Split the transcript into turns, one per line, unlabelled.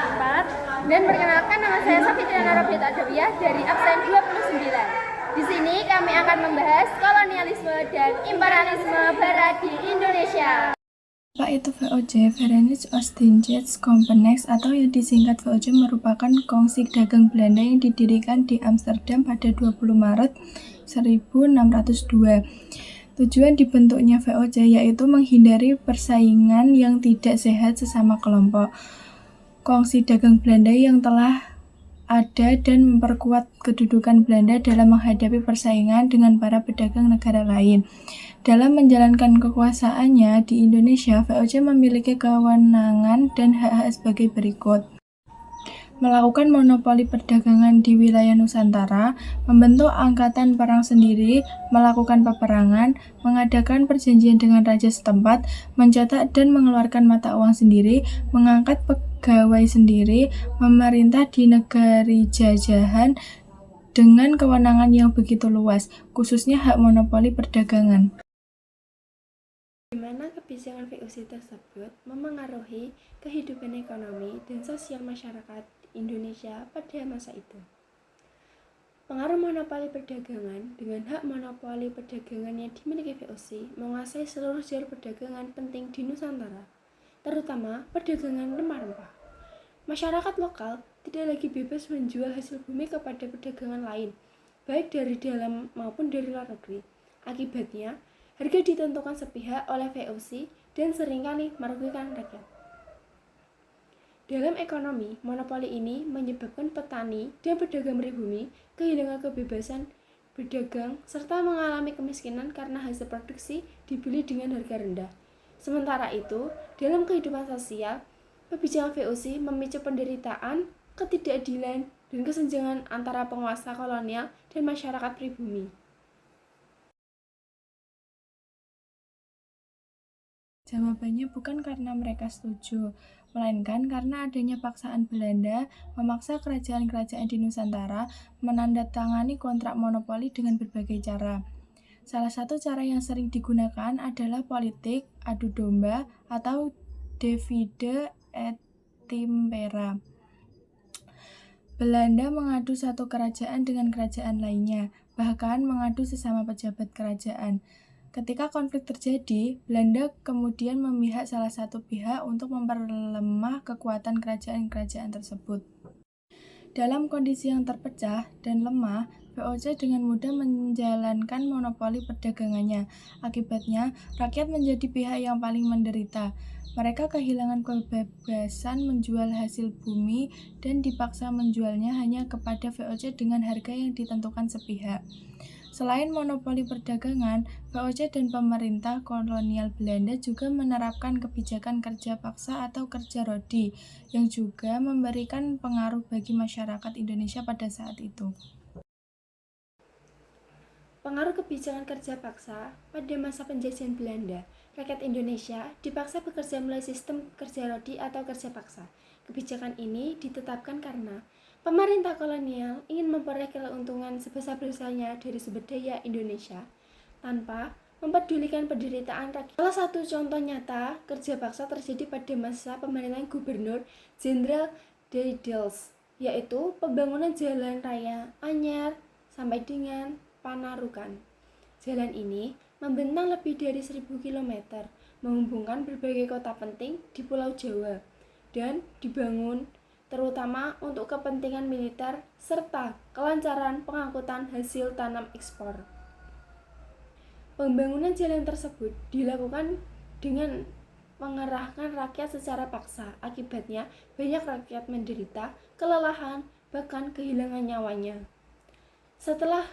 4. Dan perkenalkan, nama saya Safitriana Robiat Adawiyah dari absen 29. Di sini kami akan membahas kolonialisme dan imperialisme Barat di Indonesia.
Apa itu VOC? Verenigd Oost-Indisch Compagnie atau yang disingkat VOC merupakan kongsi dagang Belanda yang didirikan di Amsterdam pada 20 Maret 1602. Tujuan dibentuknya VOC yaitu menghindari persaingan yang tidak sehat sesama kelompok kongsi dagang Belanda yang telah ada dan memperkuat kedudukan Belanda dalam menghadapi persaingan dengan para pedagang negara lain. Dalam menjalankan kekuasaannya di Indonesia, VOC memiliki kewenangan dan hak-hak sebagai berikut. Melakukan monopoli perdagangan di wilayah Nusantara, membentuk angkatan perang sendiri, melakukan peperangan, mengadakan perjanjian dengan raja setempat, mencetak dan mengeluarkan mata uang sendiri, mengangkat pegawai sendiri, memerintah di negari jajahan dengan kewenangan yang begitu luas, khususnya hak monopoli perdagangan.
Di mana kebijakan VOC tersebut memengaruhi kehidupan ekonomi dan sosial masyarakat Indonesia pada masa itu. Pengaruh monopoli perdagangan dengan hak monopoli perdagangan yang dimiliki VOC menguasai seluruh jalur perdagangan penting di Nusantara, terutama perdagangan rempah-rempah. Masyarakat lokal tidak lagi bebas menjual hasil bumi kepada perdagangan lain, baik dari dalam maupun dari luar negeri. Akibatnya, harga ditentukan sepihak oleh VOC dan seringkali merugikan rakyat. Dalam ekonomi, monopoli ini menyebabkan petani dan pedagang pribumi kehilangan kebebasan berdagang serta mengalami kemiskinan karena hasil produksi dibeli dengan harga rendah. Sementara itu, dalam kehidupan sosial, kebijakan VOC memicu penderitaan, ketidakadilan, dan kesenjangan antara penguasa kolonial dan masyarakat pribumi.
Jawabannya bukan karena mereka setuju, melainkan karena adanya paksaan Belanda memaksa kerajaan-kerajaan di Nusantara menandatangani kontrak monopoli dengan berbagai cara. Salah satu cara yang sering digunakan adalah politik adu domba atau divide et impera. Belanda mengadu satu kerajaan dengan kerajaan lainnya, bahkan mengadu sesama pejabat kerajaan. Ketika konflik terjadi, Belanda kemudian memihak salah satu pihak untuk memperlemah kekuatan kerajaan-kerajaan tersebut. Dalam kondisi yang terpecah dan lemah, VOC dengan mudah menjalankan monopoli perdagangannya. Akibatnya, rakyat menjadi pihak yang paling menderita. Mereka kehilangan kebebasan menjual hasil bumi dan dipaksa menjualnya hanya kepada VOC dengan harga yang ditentukan sepihak. Selain monopoli perdagangan, VOC dan pemerintah kolonial Belanda juga menerapkan kebijakan kerja paksa atau kerja rodi, yang juga memberikan pengaruh bagi masyarakat Indonesia pada saat itu.
Pengaruh kebijakan kerja paksa pada masa penjajahan Belanda, rakyat Indonesia dipaksa bekerja melalui sistem kerja rodi atau kerja paksa. Kebijakan ini ditetapkan karena pemerintah kolonial ingin memperoleh keuntungan sebesar-besarnya dari sumber daya Indonesia tanpa mempedulikan penderitaan rakyat. Salah satu contoh nyata kerja paksa terjadi pada masa pemerintahan Gubernur Jenderal Deydels, yaitu pembangunan jalan raya Anyar sampai dengan Panarukan. Jalan ini membentang lebih dari 1000 km, menghubungkan berbagai kota penting di Pulau Jawa, dan dibangun terutama untuk kepentingan militer serta kelancaran pengangkutan hasil tanam ekspor. Pembangunan jalan tersebut dilakukan dengan mengerahkan rakyat secara paksa. Akibatnya, banyak rakyat menderita, kelelahan, bahkan kehilangan nyawanya. Setelah